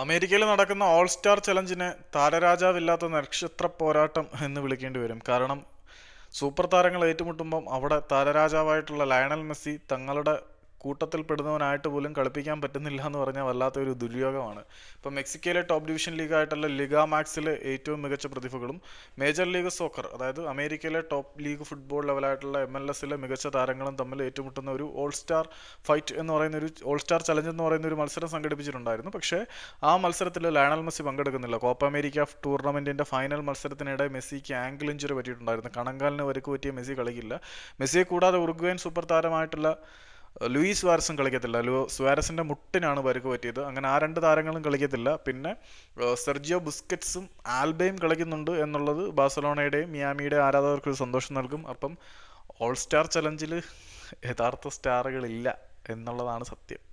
അമേരിക്കയിൽ നടക്കുന്ന all star ചലഞ്ചിനെ താരരാജാവില്ലാത്ത നക്ഷത്ര പോരാട്ടം എന്ന് വിളിക്കേണ്ടി വരും. കാരണം സൂപ്പർ താരങ്ങൾ ഏറ്റുമുട്ടുമ്പം അവിടെ താരരാജാവായിട്ടുള്ള ലയണൽ മെസ്സി തങ്ങളുടെ കൂട്ടത്തിൽപ്പെടുന്നവനായിട്ട് പോലും കളിപ്പിക്കാൻ പറ്റുന്നില്ല എന്ന് പറഞ്ഞാൽ വല്ലാത്തൊരു ദുര്യോഗമാണ്. ഇപ്പം മെക്സിക്കോയിലെ ടോപ്പ് ഡിവിഷൻ ലീഗായിട്ടുള്ള ലിഗ മാക്സിലെ ഏറ്റവും മികച്ച പ്രതിഭകളും മേജർ ലീഗ് സോക്കർ, അതായത് അമേരിക്കയിലെ ടോപ്പ് ലീഗ് ഫുട്ബോൾ ലെവലായിട്ടുള്ള MLS മികച്ച താരങ്ങളും തമ്മിൽ ഏറ്റുമുട്ടുന്ന ഒരു ഓൾ സ്റ്റാർ ഫൈറ്റ് എന്ന് പറയുന്ന ഒരു ഓൾ സ്റ്റാർ ചലഞ്ച് എന്ന് പറയുന്ന ഒരു മത്സരം സംഘടിപ്പിച്ചിട്ടുണ്ടായിരുന്നു. പക്ഷേ ആ മത്സരത്തിൽ ലയണൽ മെസ്സി പങ്കെടുക്കുന്നില്ല. കോപ്പ അമേരിക്ക ടൂർണമെന്റിന്റെ ഫൈനൽ മത്സരത്തിനിടെ മെസ്സിക്ക് ആങ്കിൾ ഇഞ്ചുറി പറ്റിയിട്ടുണ്ടായിരുന്നു. കണങ്കാലിന് പരിക്ക് പറ്റിയ മെസ്സി കളിക്കില്ല. മെസ്സിയെ കൂടാതെ ഉറുഗ്വേൻ സൂപ്പർ താരമായിട്ടുള്ള ലൂയിസ് സുവാരസും കളിക്കത്തില്ല. സുവാരസിന്റെ മുട്ടിനാണ് പരിക്ക് പറ്റിയത്. അങ്ങനെ ആ രണ്ട് താരങ്ങളും കളിക്കത്തില്ല. പിന്നെ സെർജിയോ ബുസ്കറ്റ്സും ആൽബയും കളിക്കുന്നുണ്ട് എന്നുള്ളത് ബാഴ്സലോണയുടെയും മിയാമിയുടെയും ആരാധകർക്ക് ഒരു സന്തോഷം നൽകും. അപ്പം ഓൾ സ്റ്റാർ ചലഞ്ചിൽ യഥാർത്ഥ സ്റ്റാറുകളില്ല എന്നുള്ളതാണ് സത്യം.